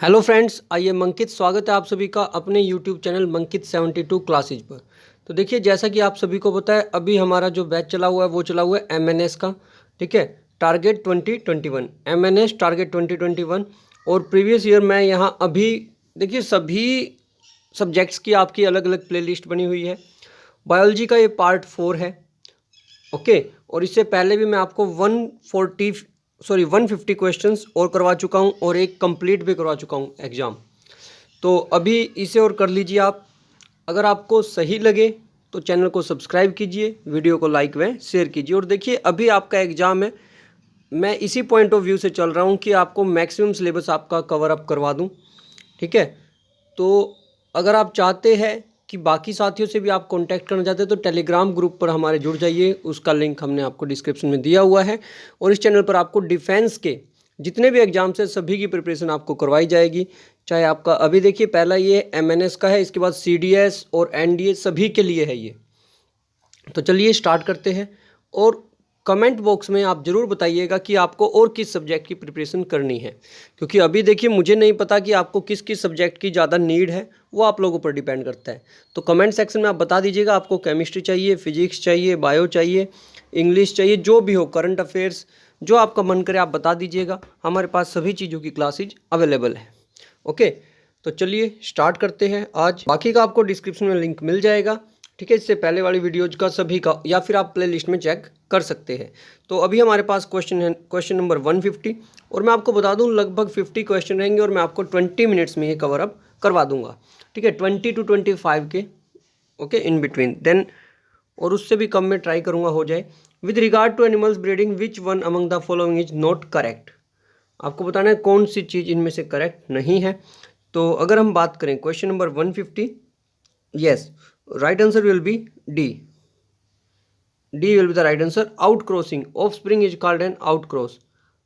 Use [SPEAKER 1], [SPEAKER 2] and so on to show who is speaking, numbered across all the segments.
[SPEAKER 1] Hello friends, आइए मंकित स्वागत है आप सभी का अपने यूट्यूब चैनल मंकित 72 क्लासेज पर। तो देखिए, जैसा कि आप सभी को पता है, अभी हमारा जो बैच चला हुआ है वो चला हुआ है एमएनएस का। ठीक है, टारगेट 2021 एमएनएस टारगेट 2021। और प्रीवियस ईयर मैं यहाँ अभी देखिए सभी सब्जेक्ट्स की आपकी अलग अलग प्लेलिस्ट बनी हुई है। बायोलॉजी का ये पार्ट 4 है। ओके, और इससे पहले भी मैं आपको 150 क्वेश्चंस और करवा चुका हूँ और एक कंप्लीट भी करवा चुका हूँ एग्ज़ाम। तो अभी इसे और कर लीजिए आप। अगर आपको सही लगे तो चैनल को सब्सक्राइब कीजिए, वीडियो को लाइक व शेयर कीजिए। और देखिए, अभी आपका एग्ज़ाम है, मैं इसी पॉइंट ऑफ व्यू से चल रहा हूँ कि आपको मैक्सिमम सिलेबस आपका कवर अप करवा दूँ। ठीक है, तो अगर आप चाहते हैं कि बाकी साथियों से भी आप कांटेक्ट करना चाहते हैं तो टेलीग्राम ग्रुप पर हमारे जुड़ जाइए, उसका लिंक हमने आपको डिस्क्रिप्शन में दिया हुआ है। और इस चैनल पर आपको डिफेंस के जितने भी एग्जाम्स हैं सभी की प्रिपरेशन आपको करवाई जाएगी। चाहे आपका अभी देखिए पहला ये एमएनएस का है, इसके बाद सीडीएस और एनडीए सभी के लिए है ये। तो चलिए स्टार्ट करते हैं। और कमेंट बॉक्स में आप ज़रूर बताइएगा कि आपको और किस सब्जेक्ट की प्रिपरेशन करनी है, क्योंकि अभी देखिए मुझे नहीं पता कि आपको किस किस सब्जेक्ट की ज़्यादा नीड है, वो आप लोगों पर डिपेंड करता है। तो कमेंट सेक्शन में आप बता दीजिएगा आपको केमिस्ट्री चाहिए, फिजिक्स चाहिए, बायो चाहिए, इंग्लिश चाहिए, जो भी हो, करंट अफेयर्स, जो आपका मन करे आप बता दीजिएगा। हमारे पास सभी चीज़ों की क्लासेज अवेलेबल है। ओके, तो चलिए स्टार्ट करते हैं आज। बाकी का आपको डिस्क्रिप्शन में लिंक मिल जाएगा। ठीक है, इससे पहले वाली वीडियोज का सभी का, या फिर आप प्ले लिस्ट में चेक कर सकते हैं। तो अभी हमारे पास क्वेश्चन है, क्वेश्चन नंबर 150। और मैं आपको बता दूं लगभग 50 क्वेश्चन रहेंगे और मैं आपको 20 मिनट्स में ये कवर अप करवा दूंगा। ठीक है, 20 to 25 के ओके इन बिटवीन देन, और उससे भी कम में ट्राई करूंगा हो जाए। With regard to animals breeding which one among the following is not correct. आपको बताना है कौन सी चीज़ इनमें से करेक्ट नहीं है। तो अगर हम बात करें question number 150, yes, right answer will be D. D will be the right answer. Out crossing of spring is called an out cross.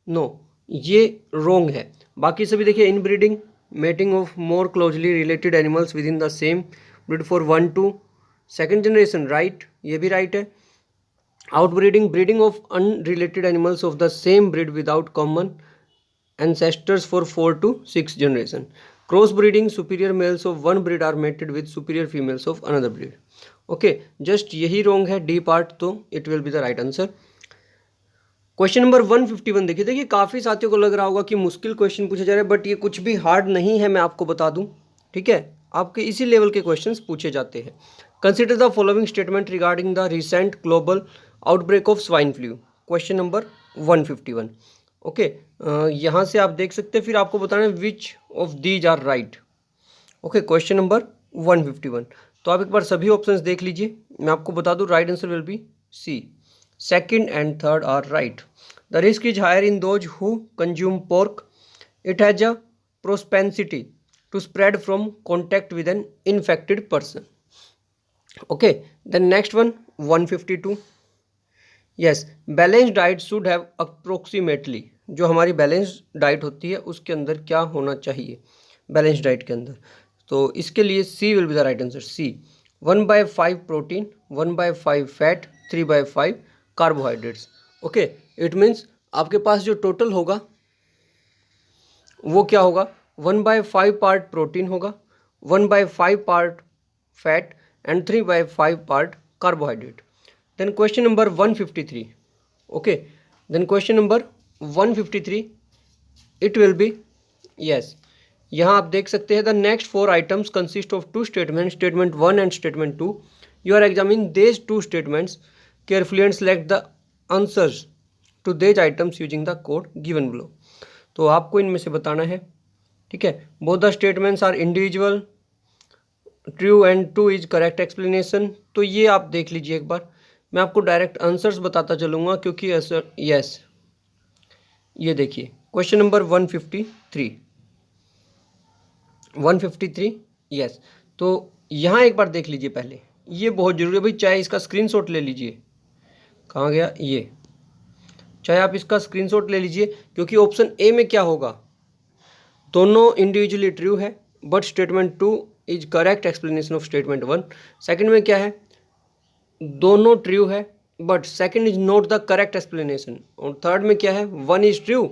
[SPEAKER 1] No, ये रोंग है। बाकी सभी देखिए, inbreeding, mating of more closely related animals within the same breed for 1 to 2nd generation, right, ये भी right है। Outbreeding, breeding of unrelated animals of the same breed without common ancestors for 4 to 6 generation. Cross breeding, superior males of one breed are mated with superior females of another breed. Okay, just यही wrong है D part, तो it will be the right answer. Question number 151 देखिए, देखिए काफ़ी साथियों को लग रहा होगा कि मुश्किल क्वेश्चन पूछे जा रहे हैं, बट ये कुछ भी हार्ड नहीं है, मैं आपको बता दूं। ठीक है, आपके इसी लेवल के क्वेश्चंस पूछे जाते हैं। Consider the following statement regarding the recent global outbreak of swine flu. Question number 151। Okay, यहाँ से आप देख सकते हैं, फिर आपको बताना है which of these are right. Okay, question number 151। तो आप एक बार सभी ऑप्शंस देख लीजिए, मैं आपको बता दूं right answer will be C. Second and third are right. The risk is higher in those who consume pork. It has a propensity to spread from contact with an infected person. Okay, then next one 152। Yes, balance diet should have approximately, जो हमारी balance diet होती है उसके अंदर क्या होना चाहिए balance diet के अंदर। तो इसके लिए C will be the right answer. C, 1/5 protein, 1/5 fat, 3/5 carbohydrates. Okay, it means आपके पास जो टोटल होगा वो क्या होगा, 1/5 पार्ट प्रोटीन होगा, 1/5 part fat and 3/5 part carbohydrate. Then question number 153। Okay, then question number 153, it will be yes. यहाँ आप देख सकते हैं the next 4 items consist of 2 statement, statement 1 and statement 2। You are examine these 2 statements carefully and select the answers to these items using the code given below. तो आपको इनमें से बताना है। ठीक है, both the statements are individual, true and two is correct explanation. तो ये आप देख लीजिए एक बार, मैं आपको डायरेक्ट आंसर्स बताता चलूँगा क्योंकि यस, ये देखिए क्वेश्चन नंबर 153 यस। तो यहाँ एक बार देख लीजिए पहले, ये बहुत ज़रूरी है भाई, चाहे इसका स्क्रीनशॉट ले लीजिए। कहाँ गया ये, चाहे आप इसका स्क्रीनशॉट ले लीजिए, क्योंकि ऑप्शन ए में क्या होगा, दोनों इंडिविजुअली ट्रू है but statement 2 is correct explanation of statement 1। Second में क्या है, दोनों ट्रू है but second is not the correct explanation. और थर्ड में क्या है, 1 is true,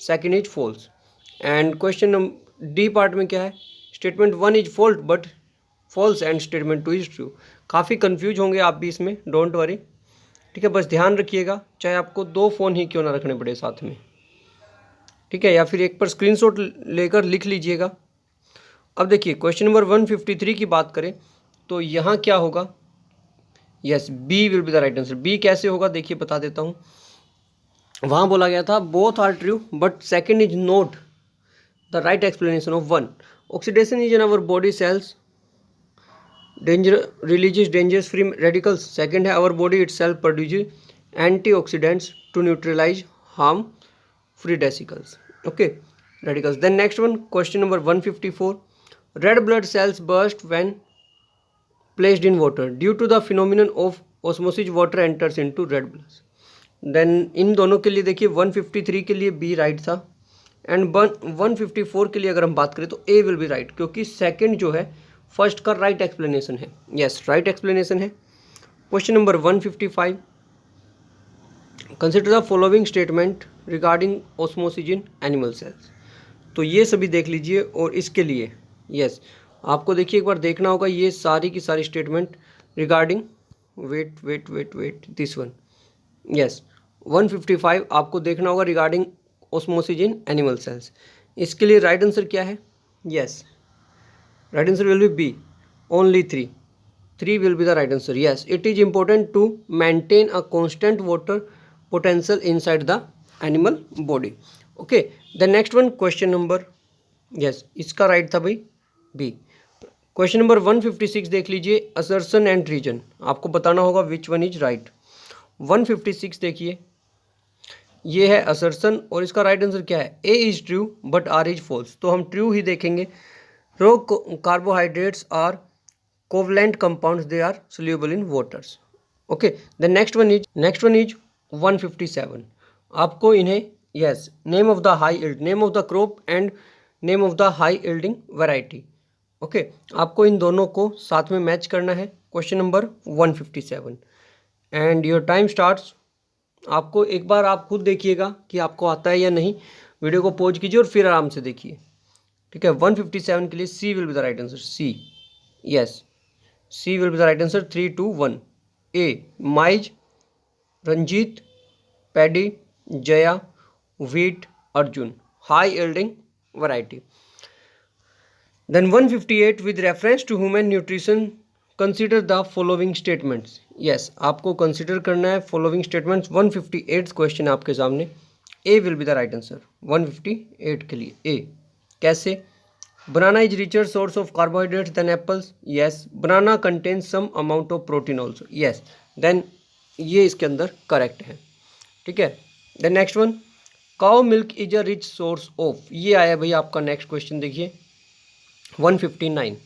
[SPEAKER 1] second is false. And question D part में क्या है, statement 1 is fault but false and statement 2 is true. काफ़ी कंफ्यूज होंगे आप भी इसमें, डोंट वरी, ठीक है। बस ध्यान रखिएगा, चाहे आपको 2 फ़ोन ही क्यों ना रखने पड़े साथ में, ठीक है, या फिर एक पर स्क्रीनशॉट लेकर लिख लीजिएगा। अब देखिए क्वेश्चन नंबर 153 की बात करें तो यहाँ क्या होगा, yes B will be the right answer. B कैसे होगा देखिए बता देता हूँ। वहाँ बोला गया था both are true but second is not the right explanation of one. Oxidation is in our body cells danger releases dangerous free radicals. Second है our body itself produces antioxidants to neutralise harm free radicals, okay, radicals. Then next one, question number 154, red blood cells burst when placed in water due to the phenomenon of osmosis, water enters into red blood. Then इन दोनों के लिए देखिए 153 के लिए B right था and 154 के लिए अगर हम बात करें तो ए विल बी राइट, क्योंकि सेकंड जो है फर्स्ट का राइट एक्सप्लेनेशन है, यस राइट एक्सप्लेनेशन है। Question number 155, consider the following statement regarding osmosis in animal sales. तो ये सभी देख लीजिए और इसके लिए यस आपको देखिए एक बार देखना होगा ये सारी की सारी statement regarding wait this one, yes 155 आपको देखना होगा regarding osmosis in animal cells. इसके लिए राइट आंसर क्या है, yes right answer will be B, only 3 will be the right answer. Yes, it is important to maintain a constant water potential inside the animal body. Okay, the next one question number, yes इसका right था भाई B। Question number 156 देख लीजिए, assertion and reason, आपको बताना होगा which one is right। 156 देखिए, ये है assertion और इसका right answer क्या है, A is true but R is false। तो हम true ही देखेंगे। raw carbohydrates are covalent compounds, they are soluble in waters, okay। The next one is 157, आपको इन्हें yes name of the high yield, name of the crop and name of the high yielding variety, okay। आपको इन दोनों को साथ में match करना है। Question number 157 and your time starts. आपको एक बार आप खुद देखिएगा कि आपको आता है या नहीं, वीडियो को पॉज कीजिए और फिर आराम से देखिए, ठीक है। 157 के लिए C will be the right answer, C, yes C will be the right answer। 3, 2, 1 A maize, Ranjit, paddy, Jaya, wheat, Arjun, high yielding variety। Then 158 with reference to human nutrition consider the following statements। yes आपको consider करना है following statements। 158 question आपके सामने, A will be the right answer 158 के लिए। A कैसे, banana is richer source of carbohydrates than apples, yes banana contains some amount of protein also, yes then ये इसके अंदर करेक्ट है, ठीक है। then next one, cow milk is a rich source of, ये आया भाई आपका नेक्स्ट क्वेश्चन देखिए 159,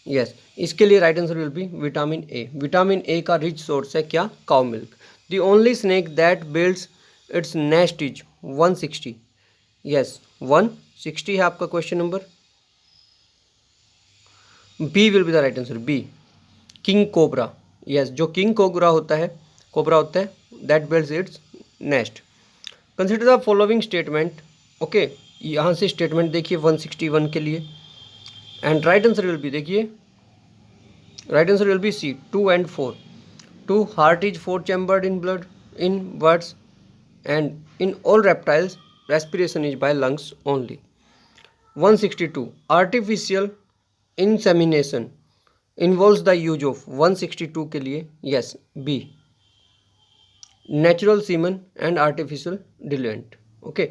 [SPEAKER 1] yes इसके लिए right answer will be vitamin A. Vitamin A का रिच सोर्स है क्या, cow milk. The only snake that builds its nest is 160, yes 160 है आपका question number. B will be the right answer, B king cobra, yes जो king cobra होता है that builds its nest. Consider the following statement, okay यहाँ से statement देखिए 161 के लिए and right answer will B, देखिए right answer will be C 2 and 4। 2 heart is 4 chambered in blood in birds and in all reptiles respiration is by lungs only. 162 artificial insemination involves the use of, 162 के लिए yes B natural semen and artificial diluent, okay।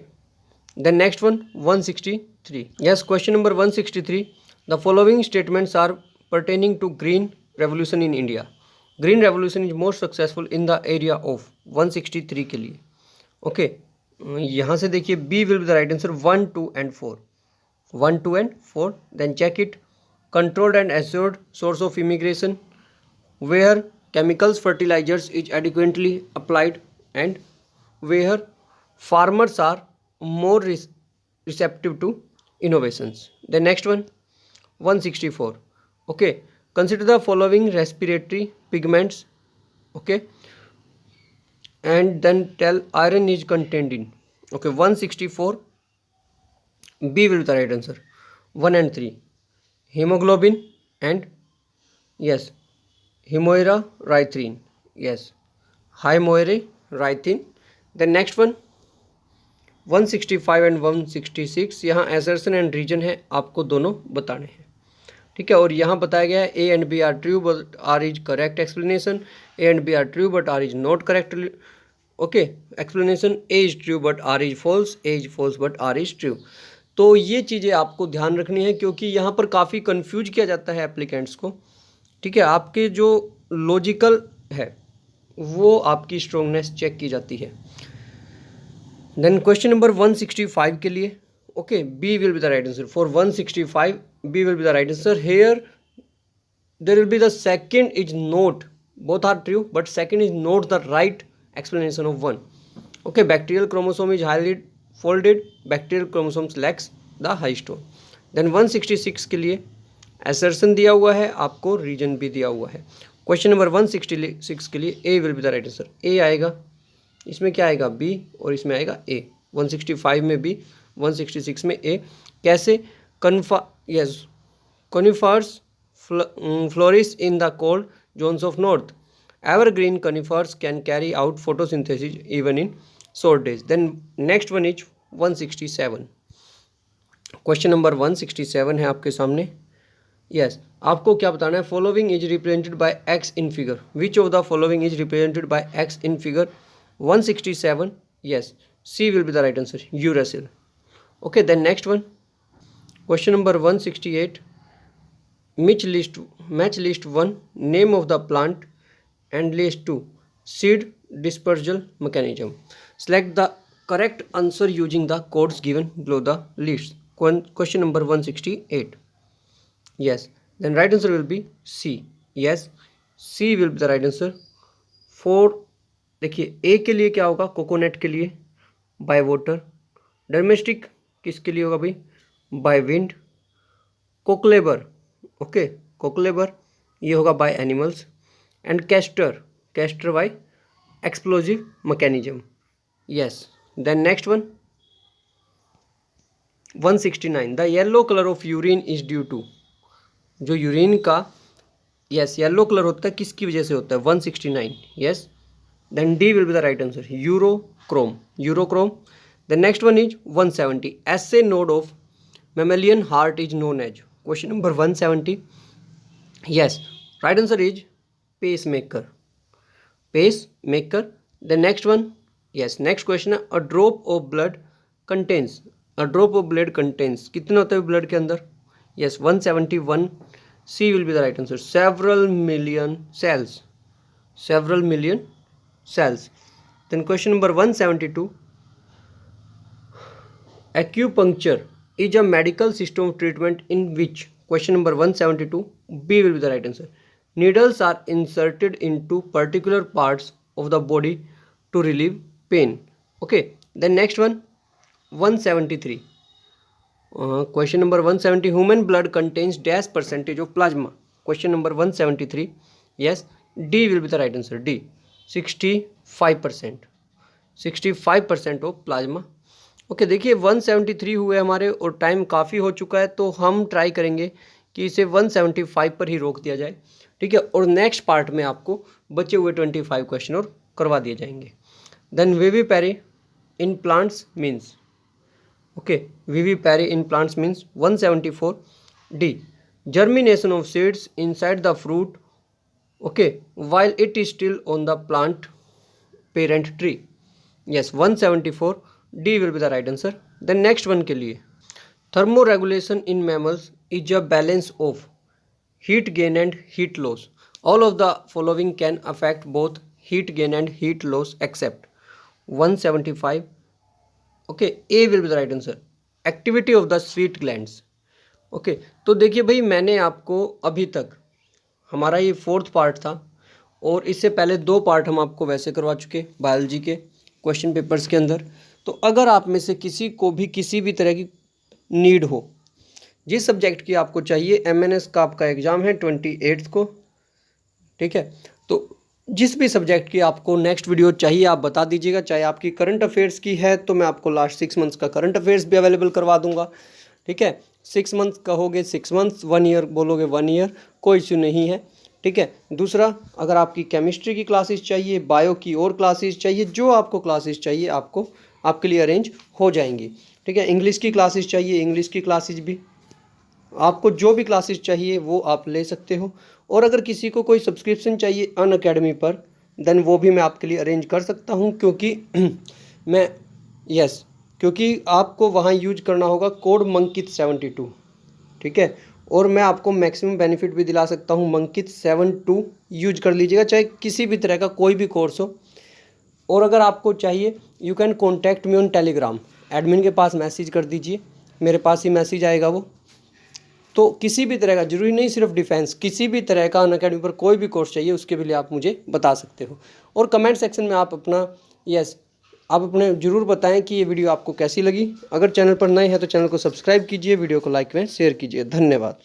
[SPEAKER 1] then next one 163, yes question number 163, the following statements are pertaining to green revolution in India। green revolution is most successful in the area of, 163 के लिए, okay। यहाँ से देखिए B will be the right answer 1, 2 and 4, 1, 2 and 4। then check it, controlled and assured source of immigration where chemicals fertilizers is adequately applied and where farmers are more receptive to innovations। the next one 164, okay consider the following respiratory pigments, okay and then tell iron is contained in, okay 164 B will be the right answer। 1 and 3, hemoglobin and yes, hemoerythrin, yes, hemoerythrin. Then next one 165 and 166, यहाँ assertion and reason है, आपको दोनों बताने हैं, ठीक है। और यहाँ बताया गया है A and B are true but R is correct explanation, A and B are true but R is not correct, okay explanation, A is true but R is false, A is false but R is true. तो ये चीज़ें आपको ध्यान रखनी है क्योंकि यहाँ पर काफ़ी कन्फ्यूज किया जाता है एप्लीकेंट्स को, ठीक है। आपके जो लॉजिकल है वो आपकी स्ट्रोंगनेस चेक की जाती है। देन क्वेश्चन नंबर 165 के लिए, okay, B will be the right answer for 165, B will be the right answer. Here there will be the second is not, both are true but second is not the right explanation of 1. Okay, bacterial chromosome is highly folded, bacterial chromosomes lacks the histone. Then 166 के लिए assertion दिया हुआ है, आपको reason भी दिया हुआ है। क्वेश्चन नंबर 166 के लिए A will be the right answer, A आएगा, इसमें क्या आएगा बी और इसमें आएगा ए। 165 में बी, 166 में ए। कैसे? Conifers flourish in the cold zones of north, evergreen conifers can carry out photosynthesis even in short days. Then next one is 167. Question number 167 है आपके सामने। यस, आपको क्या बताना है? Following is represented by X in figure, which of the following is represented by X in figure 167? Yes, C will be the right answer, uracil. Okay, then next one question number 168, match list 1 name of the plant and list 2 seed dispersal mechanism. Select the correct answer using the codes given below the list. Question number 168. Yes, then right answer will be C. Yes, C will be the right answer. For देखिए ए के लिए क्या होगा? Coconut के लिए by water, domestic किसके लिए होगा भाई? बाय विंड, कोकलेबर, ओके कोकलेबर ये होगा by animals, and castor by explosive mechanism. Yes, then next one 169, the yellow color of urine is due to, जो यूरिन का यस येलो कलर होता है किसकी वजह से होता है? 169। Yes, then D will be the right answer, urochrome. The next one is 170, SA node of mammalian heart is known as. Question number 170, yes right answer is pacemaker. The next one, yes, next question, a drop of blood contains कितना होता है blood के अंदर? yes 171, C will be the right answer, several million cells. Then question number 172, acupuncture is a medical system of treatment in which? Question number 172, B will be the right answer. Needles are inserted into particular parts of the body to relieve pain. Okay, then next one 173. Question number 170, human blood contains dash percentage of plasma. Question number 173. Yes, D will be the right answer, D 65%, 65% of plasma. Okay देखिए 173 हुए हमारे और time काफ़ी हो चुका है, तो हम ट्राई करेंगे कि इसे 175 पर ही रोक दिया जाए, ठीक है। और नेक्स्ट पार्ट में आपको बचे हुए 25 क्वेश्चन और करवा दिए जाएंगे। Then vivipary in plants means, okay vivipary in plants means 174। D germination of seeds inside the fruit, okay while it is still on the plant parent tree. Yes 174, D will be the right answer. Then next one के लिए thermoregulation in mammals is a balance of heat gain and heat loss. All of the following can affect both heat gain and heat loss except 175. Okay, A will be the right answer, activity of the sweat glands. Okay, तो देखिए भाई मैंने आपको अभी तक हमारा ये 4th part था और इससे पहले 2 पार्ट हम आपको वैसे करवा चुके बायोलॉजी के क्वेश्चन पेपर्स के अंदर। तो अगर आप में से किसी को भी किसी भी तरह की नीड हो, जिस सब्जेक्ट की आपको चाहिए, MNS का आपका एग्ज़ाम है 28 को, ठीक है, तो जिस भी सब्जेक्ट की आपको नेक्स्ट वीडियो चाहिए आप बता दीजिएगा। चाहे आपकी करंट अफेयर्स की है तो मैं आपको लास्ट 6 मंथ्स का करंट अफेयर्स भी अवेलेबल करवा दूंगा, ठीक है। 6 मंथ कहोगे 6 मंथ्स, 1 ईयर बोलोगे 1 ईयर, कोई इश्यू नहीं है, ठीक है। दूसरा, अगर आपकी केमिस्ट्री की क्लासेस चाहिए, बायो की और क्लासेस चाहिए, जो आपको क्लासेस चाहिए आपको आपके लिए अरेंज हो जाएंगी, ठीक है। इंग्लिश की क्लासेस चाहिए, इंग्लिश की क्लासेस भी, आपको जो भी क्लासेस चाहिए वो आप ले सकते हो। और अगर किसी को कोई सब्सक्रिप्शन चाहिए अनअकैडमी पर, देन वो भी मैं आपके लिए अरेंज कर सकता हूँ, क्योंकि मैं यस क्योंकि आपको वहाँ यूज करना होगा कोड मंकित72, ठीक है। और मैं आपको मैक्सिमम बेनिफिट भी दिला सकता हूँ, मंकित72 यूज कर लीजिएगा, चाहे किसी भी तरह का कोई भी कोर्स हो। और अगर आपको चाहिए, you can contact me on Telegram, admin के पास मैसेज कर दीजिए, मेरे पास ही मैसेज आएगा वो। तो किसी भी तरह का, जरूरी नहीं सिर्फ डिफेंस, किसी भी तरह का अनअकैडमी पर कोई भी कोर्स चाहिए उसके भी लिए आप मुझे बता सकते हो। और कमेंट सेक्शन में आप अपना आप अपने ज़रूर बताएं कि ये वीडियो आपको कैसी लगी। अगर चैनल पर नए हैं तो चैनल को सब्सक्राइब कीजिए, वीडियो को लाइक व शेयर कीजिए। धन्यवाद।